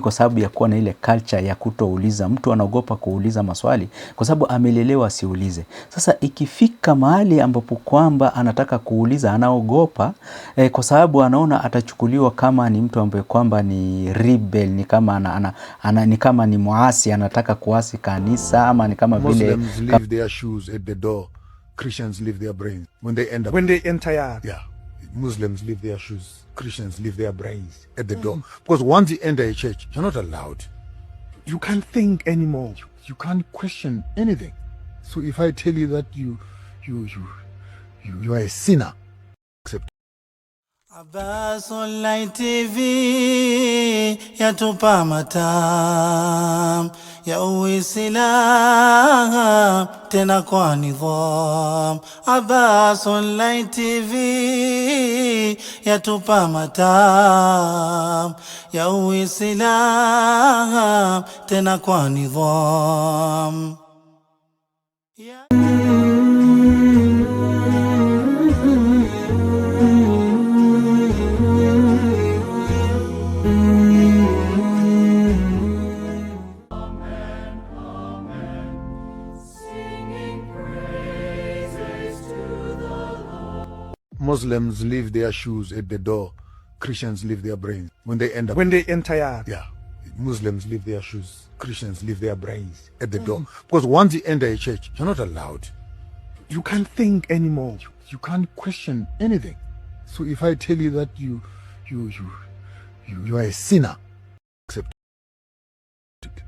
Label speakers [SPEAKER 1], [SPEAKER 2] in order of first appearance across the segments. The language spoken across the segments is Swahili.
[SPEAKER 1] Kwa sababu ya kuwa na ile culture ya kutouliza. Mtu anaogopa kuuliza maswali kwa sababu amelelewa asiulize. Sasa ikifika mahali ambapo kwamba anataka kuuliza, anaogopa kwa sababu anaona atachukuliwa kama ni mtu ambaye kwamba ni rebel, ni kama ni kama ni muasi, anataka kuasi kanisa, ama ni kama vile
[SPEAKER 2] Muslims leave their shoes at the door, Christians leave their brains when they enter. Yeah. Muslims leave their shoes, Christians leave their brains at the door. Because once you enter a church, you're not allowed. You can't think anymore. You can't question anything. So if I tell you that you are a sinner, accept.
[SPEAKER 3] Abbas Online TV yatupa matam ya Uislamu tena kwa nidham. Abbas Online TV yatupa matam ya Uislamu tena kwa nidham.
[SPEAKER 2] Muslims leave their shoes at the door, Christians leave their brains when they enter. Yeah. Muslims leave their shoes, Christians leave their brains at the door. Because once you enter a church, you're not allowed. You can't think anymore. You can't question anything. So if I tell you that you are a sinner, accept it.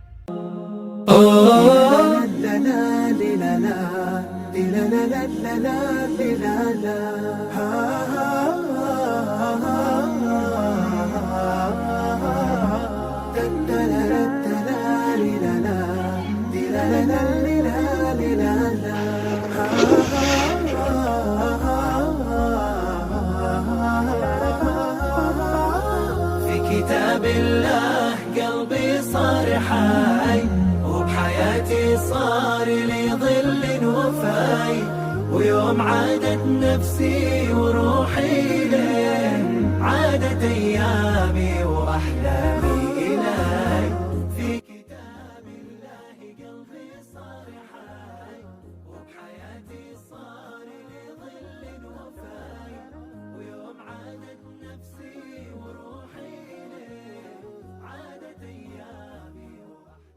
[SPEAKER 3] في كتاب الله قلبي صار حي، وبحياتي صار لي ظل وفاي، ويوم عادت نفسي وروحي ليه، عادت أيامي وأحلامي إلي. في كتاب الله قلبي صار حي، وبحياتي صار لي ظل وفاي، ويوم عادت نفسي وروحي ليه، عادت أيامي وأحلامي.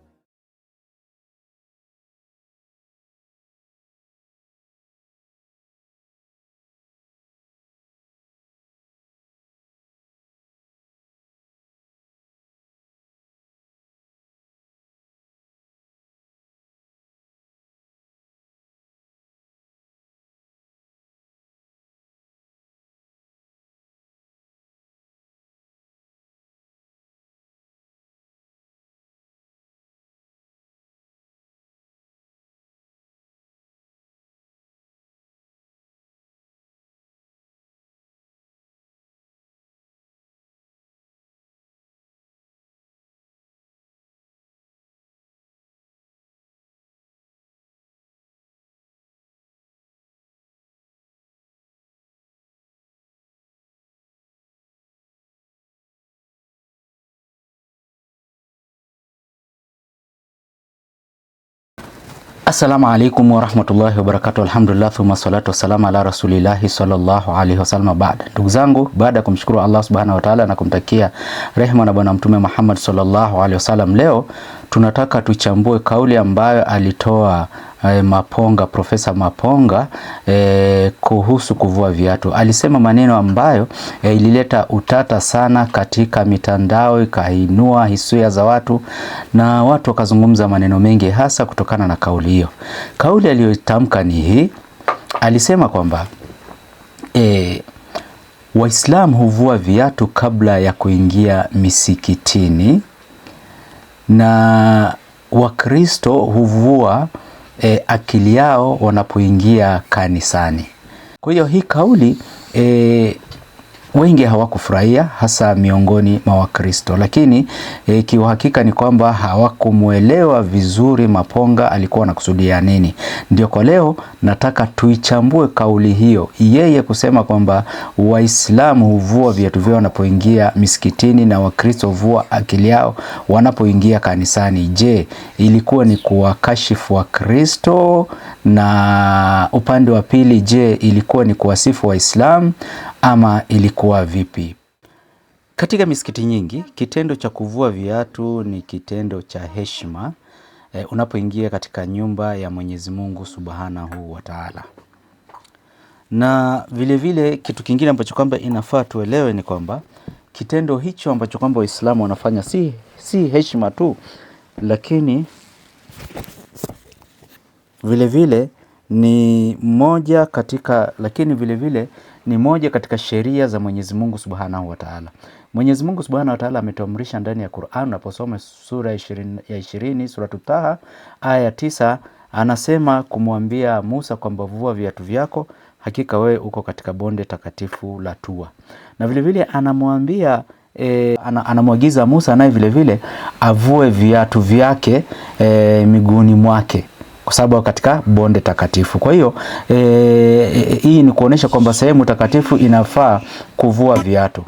[SPEAKER 1] Assalamu alaikum warahmatullahi wabarakatuh. Alhamdulillah thumma salatu wassalamu ala rasulillahi sallallahu alaihi wasallam. Baada, ndugu zangu, baada ya kumshukuru Allah subhanahu wa ta'ala na kumtakia rehema na bwana mtume Muhammad sallallahu alaihi wasallam, leo tunataka tuchambue kauli ambayo alitoa Profesa Maponga kuhusu kuvua viatu. Alisema maneno ambayo ilileta utata sana katika mitandao, ikainua hisia za watu na watu wakazungumza maneno mengi, hasa kutokana na kauli hiyo. Kauli aliyotamka ni hii. Alisema kwamba Waislamu huvua viatu kabla ya kuingia misikitini na Wakristo huvua akili yao wanapoingia kanisani. Kwa hiyo hii kauli wengi hawakufurahia, hasa miongoni mwa Wakristo, lakini kiuhakika ni kwamba hawakumuelewa vizuri Maponga alikuwa anakusudia nini. Ndio kwa leo nataka tuichambue kauli hiyo, yeye kusema kwamba Waislamu huvua viatu vyao wanapoingia misikitini na Wakristo huvua akili yao wanapoingia kanisani. Je, ilikuwa ni kuwakashifu Wakristo? Na upande wa pili, je, ilikuwa ni kuwasifu Waislamu ama ilikuwa vipi? Katika misikiti nyingi, kitendo cha kuvua viatu ni kitendo cha heshima unapoingia katika nyumba ya Mwenyezi Mungu Subhanahu wa Ta'ala. Na vile vile kitu kingine ambacho kwamba inafaa tuelewe ni kwamba kitendo hicho ambacho kwamba Waislamu wanafanya si heshima tu, lakini vile vile ni moja katika sheria za Mwenyezi Mungu Subhanahu wa Ta'ala. Mwenyezi Mungu Subhanahu wa Ta'ala ametuamrisha ndani ya Qur'an, unaposoma sura ya 20 sura Taha aya 9, anasema kumwambia Musa kwamba vua viatu vyako, hakika wewe uko katika bonde takatifu la Tua. Na vile vile anamwambia anamwagiza Musa naye vile vile avue viatu vyake miguuni mwake, kwa sababu katika bonde takatifu. Kwa hiyo hii ni kuonesha kwamba sehemu takatifu inafaa kuvua viatu.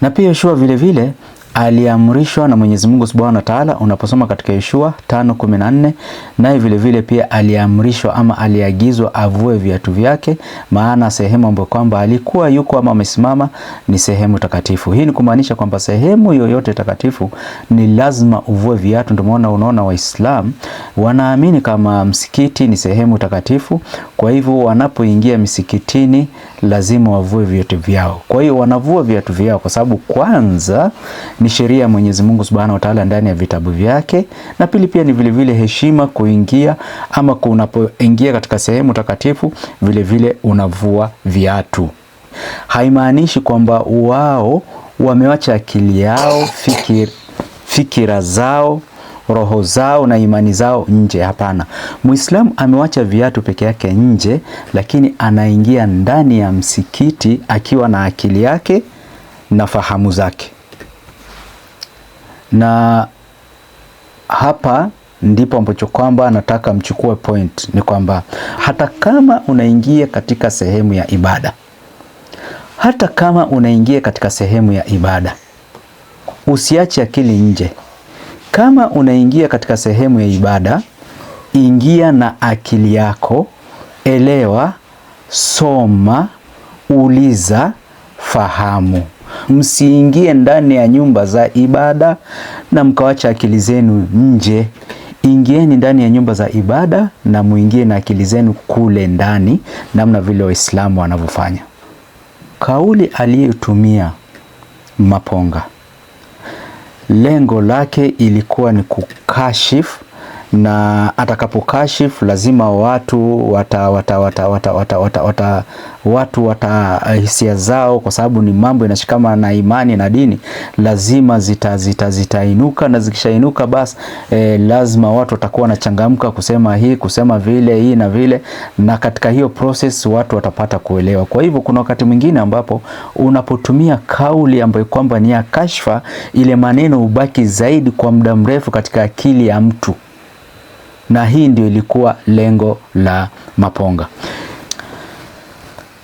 [SPEAKER 1] Na pia Yoshua vile vile aliamrishwa na Mwenyezi Mungu Subhanahu wa Ta'ala, unaposoma katika Yoshua 5:14, naye vile vile pia aliamrishwa ama aliagizwa avue viatu vyake, maana sehemu ambayo kwamba alikuwa yuko ama amesimama ni sehemu takatifu. Hii ni kumaanisha kwamba sehemu yoyote takatifu ni lazima uvue viatu. Ndio maana unaona Waislamu wanaamini kama msikiti ni sehemu takatifu, kwa hivyo wanapoingia misikitini lazima wavue viatu vyao. Kwa hiyo wanavua viatu vyao kwa sababu kwanza ni sheria ya Mwenyezi Mungu Subhanahu wa Ta'ala ndani ya vitabu vyake, na pili pia ni vile vile heshima kuingia ama unapoingia katika sehemu takatifu vile vile unavua viatu. Haimaanishi kwamba wao wamewacha akili yao, fikira zao, roho zao na imani zao nje. Hapana. Muislamu amewacha viatu peke yake nje, lakini anaingia ndani ya msikiti akiwa na akili yake na fahamu zake. Na hapa ndipo ambacho kwamba nataka mchukue point, ni kwamba hata kama unaingia katika sehemu ya ibada, usiache akili nje. Kama unaingia katika sehemu ya ibada, ingia na akili yako, elewa, soma, uliza, fahamu. Msiingie ndani ya nyumba za ibada na mkawacha akili zenu nje. Ingieni ndani ya nyumba za ibada na muingie na akili zenu kule ndani, namna vile Waislamu wanavyofanya. Kauli aliyotumia Maponga, lengo lake ilikuwa ni kukashifu, na atakapokashifu lazima watu hisia zao, kwa sababu ni mambo inashikama na imani na dini, lazima zitainuka, na zikishainuka basi lazima watu watakuwa na changamka kusema hii, kusema vile, hii na vile, na katika hiyo process watu watapata kuelewa. Kwa hivyo kuna wakati mwingine ambapo unapotumia kauli ambayo kwamba ni ya kashfa, ile maneno hubaki zaidi kwa muda mrefu katika akili ya mtu, na hii ndio ilikuwa lengo la Maponga.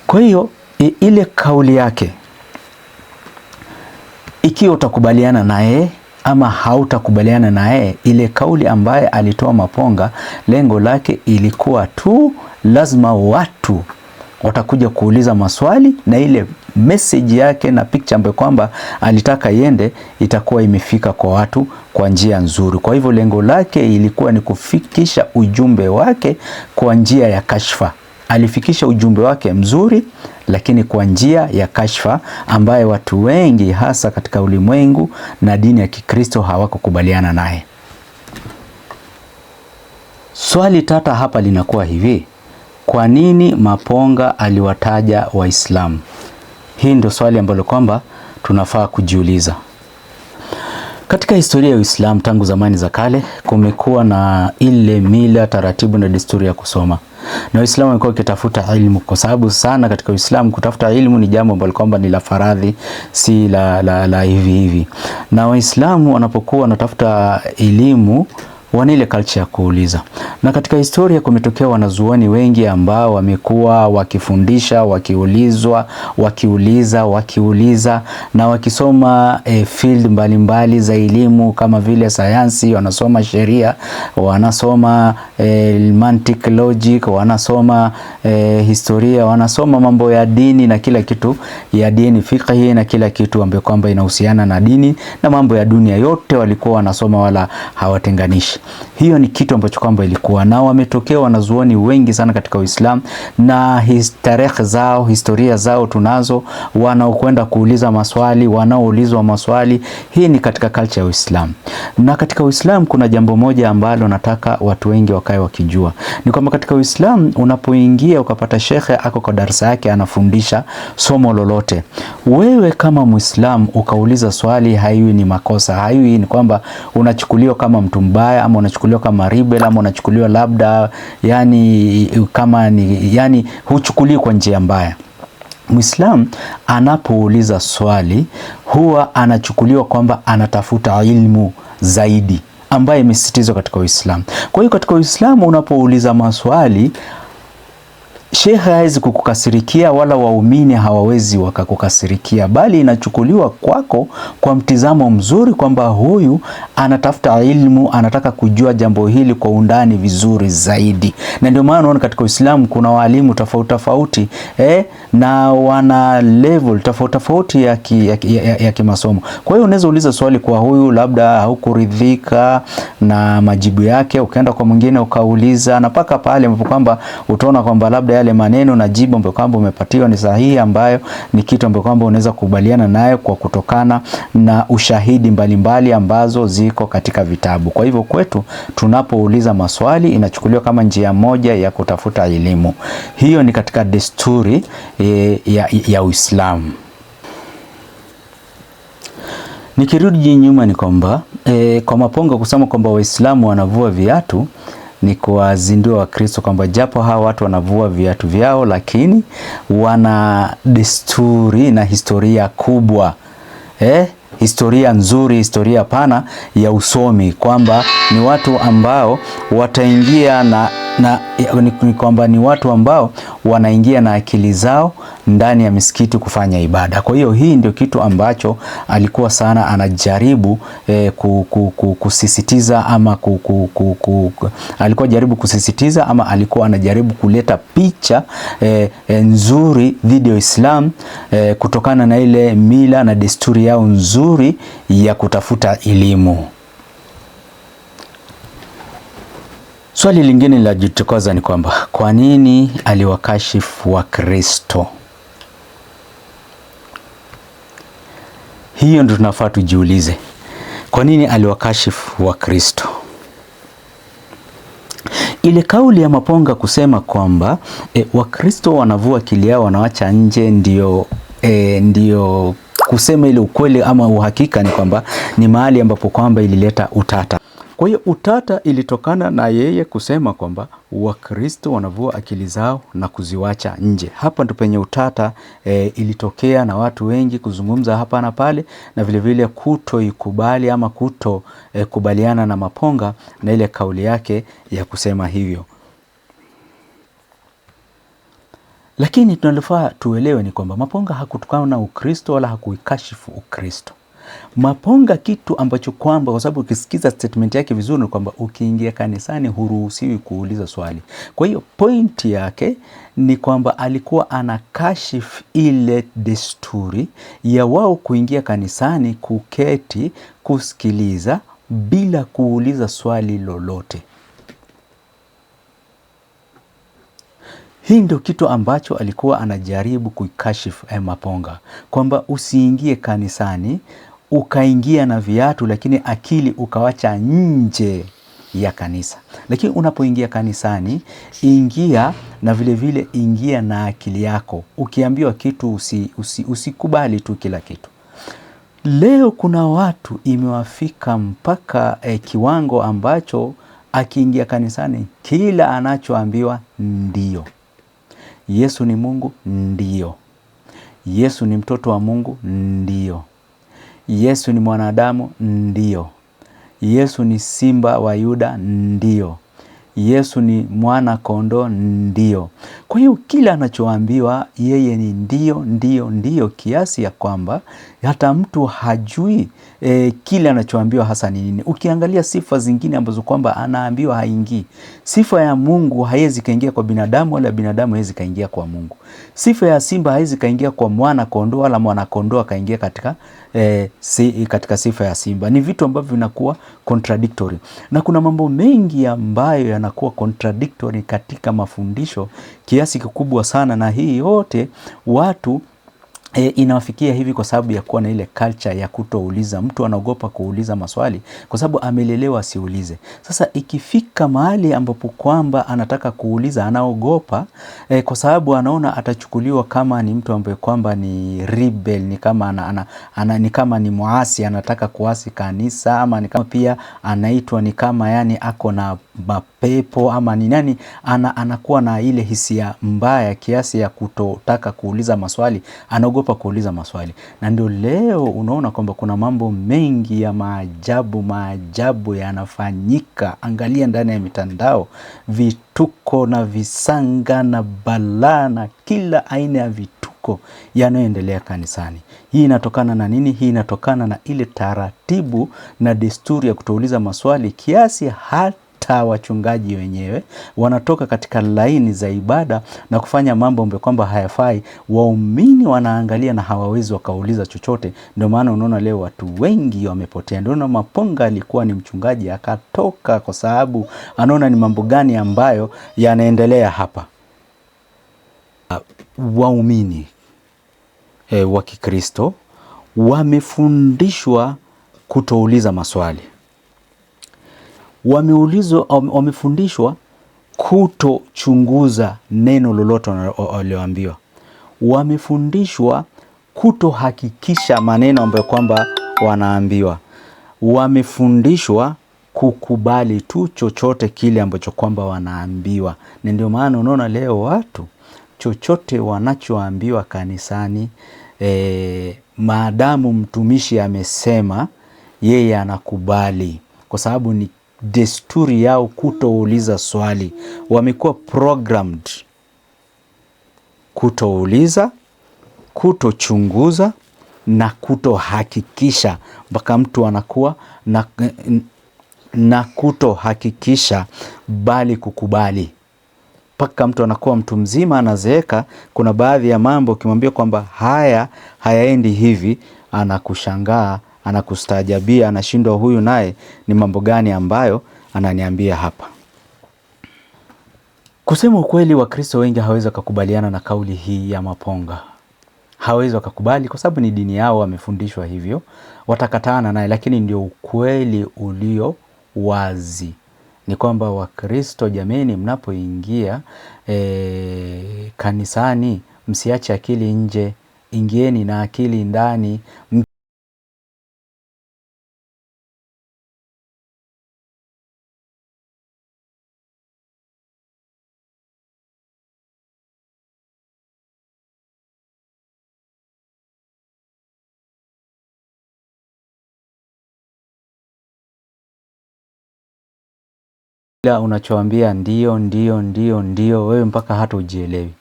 [SPEAKER 1] Kwa hiyo ile kauli yake, ikiwa utakubaliana naye ama hautakubaliana naye, ile kauli ambaye alitoa Maponga, lengo lake ilikuwa tu lazima watu watakuja kuuliza maswali, na ile message yake na picture ambayo kwamba alitaka iende itakuwa imefika kwa watu kwa njia nzuri. Kwa hivyo lengo lake ilikuwa ni kufikisha ujumbe wake kwa njia ya kashfa. Alifikisha ujumbe wake mzuri, lakini kwa njia ya kashfa ambaye watu wengi hasa katika ulimwengu na dini ya Kikristo hawakukubaliana naye. Swali tata hapa linakuwa hivi: kwa nini Maponga aliwataja Waislamu? Hii ndio swali ambalo kwamba tunafaa kujiuliza. Katika historia ya Uislamu tangu zamani za kale kumekuwa na ile mila, taratibu na desturi ya kusoma. na Waislamu walikuwa wakitafuta ilmu, kwa sababu sana katika Uislamu kutafuta ilmu ni jambo ambalo kwamba ni la faradhi, si la hivi hivi. Na Waislamu wanapokuwa wanatafuta elimu wana ile culture ya kuuliza. Na katika historia kumetokea wanazuoni wengi ambao wamekuwa wakifundisha, wakiuliza na wakisoma field mbalimbali za elimu kama vile sayansi, wanasoma sheria, wanasoma mantiki, logic, wanasoma historia, wanasoma mambo ya dini na kila kitu ya dini, fiqh na kila kitu ambayo kwamba inahusiana na dini na mambo ya dunia yote walikuwa wanasoma, wala hawatenganishi. Hiyo ni kitu ambacho kwamba ilikuwa, na wametokea wanazuoni wengi sana katika Uislamu, na tarehe zao, historia zao tunazo, wanaokwenda kuuliza maswali, wanaoulizwa maswali. Hii ni katika culture ya Uislamu. Na katika Uislamu kuna jambo moja ambalo nataka watu wengi wakae wakijua, ni kwamba katika Uislamu unapoingia ukapata shekhe ako kwa darasa yake anafundisha somo lolote, wewe kama Muislamu ukauliza swali, haiwi ni makosa, haiwi ni kwamba unachukuliwa kama mtu mbaya, ama unachukuliwa kama rebel, ama unachukuliwa labda yani huchukuliwi kwa njia mbaya. Muislam anapouliza swali huwa anachukuliwa kwamba anatafuta ilmu zaidi ambaye imesisitizwa katika Uislamu. Kwa hiyo katika Uislamu unapouliza maswali, shehe hawezi kukukasirikia wala waumini hawawezi wakakukasirikia, bali inachukuliwa kwako kwa mtizamo mzuri kwamba huyu anatafuta ilmu, anataka kujua jambo hili kwa undani vizuri zaidi. Na ndio maana unaona katika Uislamu kuna walimu tofauti na wana level tofauti ya kimasomo. Kwa hiyo unaweza uliza swali kwa huyu, labda haukuridhika na majibu yake, ukaenda kwa mwingine ukauliza, na paka pale ambapo kwamba utaona kwamba labda yale maneno na jibu ambayo kwamba umepatiwa ni sahihi, ambayo ni kitu ambayo kwamba unaweza kukubaliana nayo kwa kutokana na ushahidi mbalimbali ambazo ziko katika vitabu. Kwa hivyo kwetu tunapouliza maswali inachukuliwa kama njia moja ya kutafuta elimu. Hiyo ni katika desturi ya Uislamu. Nikirudi nyuma ni kwamba kwa Maponga kusema kwamba Waislamu wanavua viatu ni kuwazindua Wakristo kwamba japo hawa watu wanavua viatu vyao, lakini wana desturi na historia kubwa, historia nzuri, historia pana ya usomi, kwamba ni watu ambao wataingia ni kwamba ni watu ambao wanaingia na akili zao ndani ya misikiti kufanya ibada. Kwa hiyo hii ndio kitu ambacho alikuwa sana anajaribu kusisitiza, ama alikuwa jaribu kusisitiza, ama alikuwa anajaribu kuleta picha nzuri dhidi ya Islam, kutokana na ile mila na desturi yao nzuri ya kutafuta elimu. Swali lingine la jitokoza ni kwamba kwa nini aliwakashifu Wakristo? Hiyo ndio tunafaa tujiulize. Kwa nini aliwakashifu Wakristo? Ile kauli ya Maponga kusema kwamba Wakristo wanavua akili yao wanawacha nje, ndio kusema ile ukweli ama uhakika ni kwamba ni mahali ambapo kwamba ilileta utata. Kwa hiyo utata ilitokana na yeye kusema kwamba Wakristo wanavua akili zao na kuziwacha nje. Hapa ndo penye utata ilitokea, na watu wengi kuzungumza hapa na pale, na vile vile kutoikubali ama kubaliana na Maponga na ile kauli yake ya kusema hivyo. Lakini tunalofaa tuelewe ni kwamba Maponga hakutukana na Ukristo wala hakuikashifu Ukristo. Maponga kitu ambacho kwamba, kwa sababu ukisikiza statement yake vizuri, ni kwamba ukiingia kanisani huruhusiwi kuuliza swali. Kwa hiyo point yake ni kwamba alikuwa anakashifu ile desturi ya wao kuingia kanisani, kuketi, kusikiliza bila kuuliza swali lolote. Hii ndio kitu ambacho alikuwa anajaribu kuikashifu Maponga, kwamba usiingie kanisani ukaingia na viatu, lakini akili ukawacha nje ya kanisa. Lakini unapoingia kanisani, ingia na vile vile ingia na akili yako. Ukiambiwa kitu usikubali tu kila kitu. Leo kuna watu imewafika mpaka kiwango ambacho akiingia kanisani kila anachoambiwa ndio. Yesu ni Mungu, ndio. Yesu ni mtoto wa Mungu, ndio. Yesu ni mwanadamu, ndio. Yesu ni simba wa Yuda, ndio. Yesu ni mwana kondoo, ndio. Kwa hiyo kila anachoambiwa yeye ni ndio, kiasi ya kwamba hata mtu hajui kile anachoambiwa hasa ni nini. Ukiangalia sifa zingine ambazo kwamba anaambiwa haingii. Sifa ya Mungu haiwezi kaingia kwa binadamu, wala binadamu haiwezi kaingia kwa Mungu. Sifa ya simba haiwezi kaingia kwa mwana kondoo, wala mwana kondoo kaingia katika sifa ya simba. Ni vitu ambavyo vinakuwa contradictory. Na kuna mambo mengi ambayo yanakuwa contradictory katika mafundisho kiasi kikubwa sana, na hii yote watu inawafikia hivi kwa sababu ya kuwa na ile culture ya kutouliza. Mtu anaogopa kuuliza maswali kwa sababu amelelewa asiulize. Sasa ikifika mahali ambapo kwamba anataka kuuliza, anaogopa kwa sababu anaona atachukuliwa kama ni mtu ambaye kwamba ni rebel, ni kama ni kama ni muasi, anataka kuasi kanisa, ama ni kama pia anaitwa ni kama yani ako na mapepo, ama ni nani, anakuwa na ile hisia mbaya kiasi ya kutotaka kuuliza maswali, anaogopa kuuliza maswali. Na ndio leo unaona kwamba kuna mambo mengi ya maajabu yanafanyika. Angalia ndani ya mitandao, vituko na visanga na balaa na kila aina ya vituko yanayoendelea kanisani. Hii inatokana na nini? Hii inatokana na ile taratibu na desturi ya kutouliza maswali, kiasi hata wachungaji wenyewe wanatoka katika laini za ibada na kufanya mambo ambayo kwamba hayafai. Waumini wanaangalia na hawawezi wakauliza chochote. Ndio maana unaona leo watu wengi wamepotea. Ndio na Maponga alikuwa ni mchungaji akatoka kwa sababu anaona ni mambo gani ambayo yanaendelea hapa. Waumini wa Kikristo wamefundishwa kutouliza maswali. Wamefundishwa kutochunguza neno lolote walioambiwa. Wamefundishwa kutohakikisha maneno ambayo kwamba wanaambiwa. Wamefundishwa kukubali tu chochote kile ambacho kwamba wanaambiwa. Na ndio maana unaona leo watu chochote wanachoambiwa kanisani, maadamu mtumishi amesema, yeye anakubali, kwa sababu ni desturi yao kutouliza swali. Wamekuwa programmed kutouliza, kutochunguza na kutohakikisha, mpaka mtu anakuwa na kutohakikisha bali kukubali. Mpaka mtu anakuwa mtu mzima, anazeeka, kuna baadhi ya mambo ukimwambia kwamba haya hayaendi hivi, anakushangaa, anakustaajabia, anashindwa huyu naye ni mambo gani ambayo ananiambia hapa. Kusema ukweli, Wakristo wengi hawezi kukubaliana na kauli hii ya Maponga. Hawezi wakakubali kwa sababu ni dini yao, wamefundishwa hivyo, watakatana naye. Lakini ndio ukweli ulio wazi ni kwamba Wakristo, jameni, mnapoingia kanisani, msiache akili nje, ingieni na akili ndani. Unachoambia ndio, wewe mpaka hata ujielewi.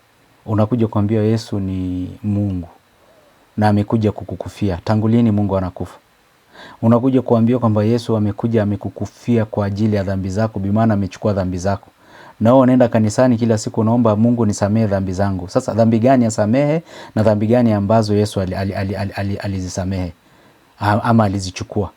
[SPEAKER 1] Unakuja kuambia Yesu ni Mungu na amekuja kukukufia. Tangu lini Mungu anakufa? Unakuja kuambia kwamba Yesu amekuja amekukufia kwa ajili ya dhambi zako, bi maana amechukua dhambi zako. Na wewe unaenda kanisani kila siku unaomba Mungu nisamehe dhambi zangu. Sasa dhambi gani asamehe na dhambi gani ambazo Yesu alizisamehe ama alizichukua?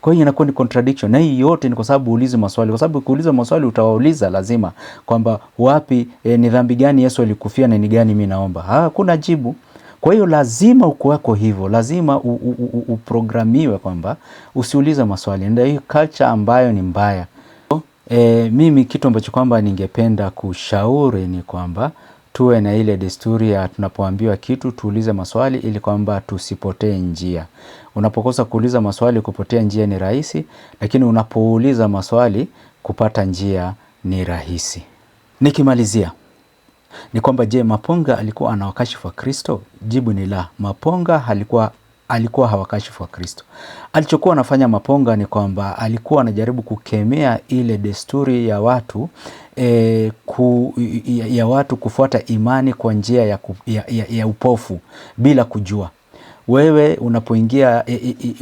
[SPEAKER 1] Kwa hiyo inakuwa ni contradiction. Na hii yote ni kwa sababu uulize maswali. Kwa sababu kuuliza maswali utawauliza lazima kwamba wapi ni dhambi gani Yesu alikufia na ni gani mimi naomba. Hakuna jibu. Kwa hiyo lazima ukuweko hivyo. Lazima uprogramiwe kwamba usiulize maswali. Ndio hii culture ambayo ni mbaya. Mimi kitu ambacho kwamba ningependa kushauri ni kwamba tuwe na ile desturi ya tunapoambiwa kitu tuulize maswali ili kwamba tusipotee njia. Unapokosa kuuliza maswali, kupotea njia ni rahisi, lakini unapouliza maswali kupata njia ni rahisi. Nikimalizia ni kwamba, je, Maponga alikuwa anawakashifu wa Kristo? Jibu ni la. Maponga alikuwa hawakashifu wa Kristo. Alichokuwa anafanya Maponga ni kwamba alikuwa anajaribu kukemea ile desturi ya watu watu kufuata imani kwa njia ya upofu bila kujua. Wewe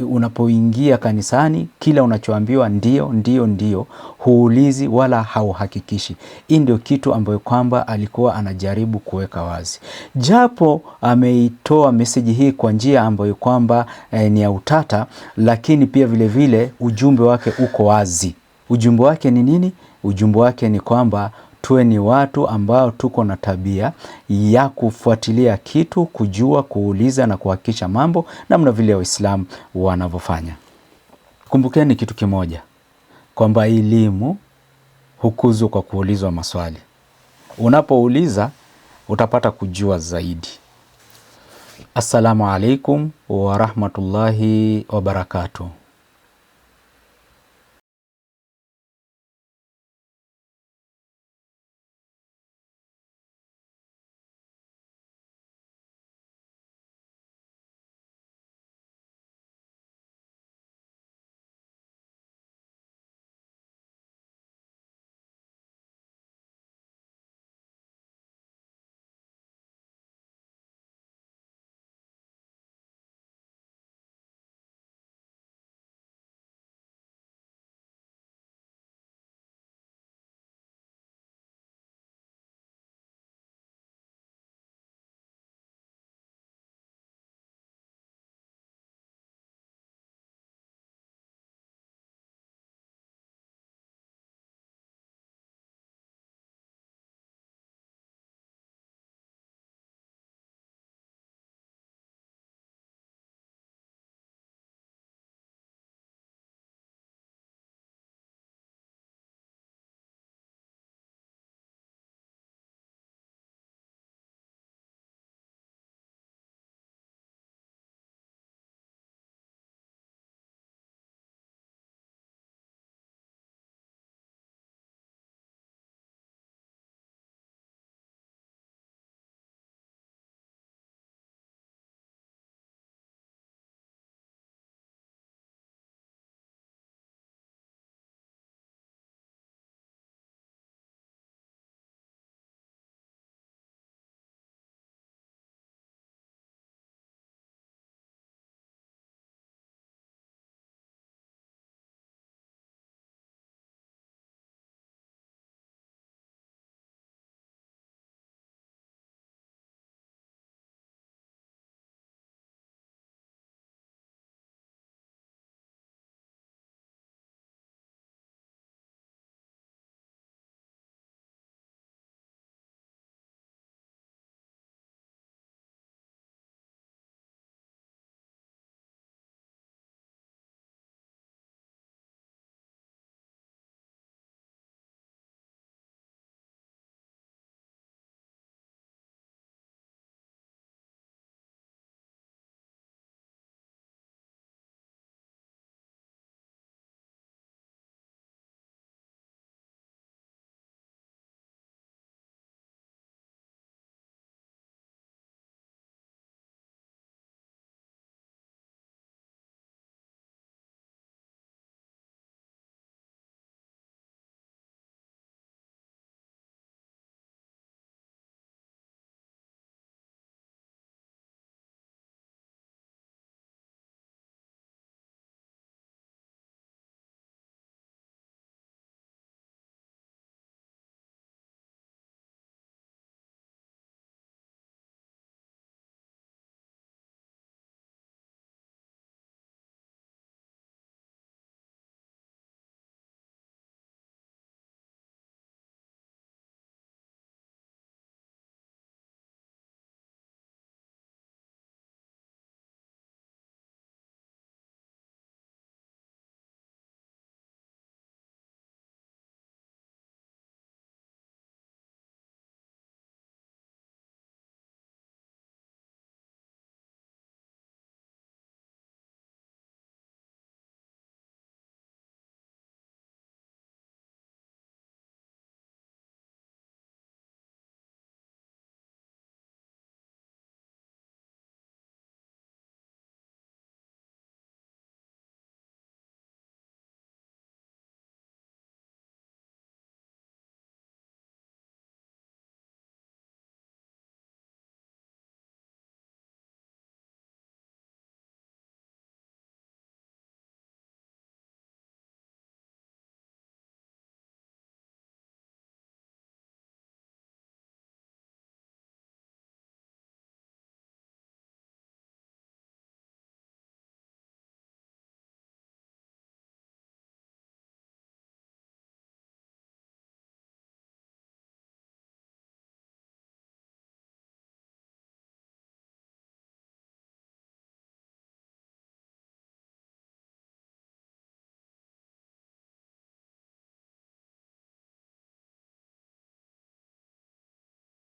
[SPEAKER 1] unapoingia kanisani, kila unachoambiwa ndio, huulizi wala hauhakikishi. Hii ndio kitu ambayo kwamba alikuwa anajaribu kuweka wazi. Japo ameitoa meseji hii kwa njia ambayo kwamba ni ya utata, lakini pia vile vile ujumbe wake uko wazi. Ujumbe wake ni nini? Ujumbe wake ni kwamba tuwe ni watu ambao tuko na tabia ya kufuatilia kitu, kujua, kuuliza na kuhakikisha mambo namna vile Waislamu wanavyofanya. Kumbukeni kitu kimoja, kwamba elimu hukuzwa kwa kuulizwa maswali. Unapouliza utapata kujua zaidi. Assalamu alaikum wa rahmatullahi wa barakatuh.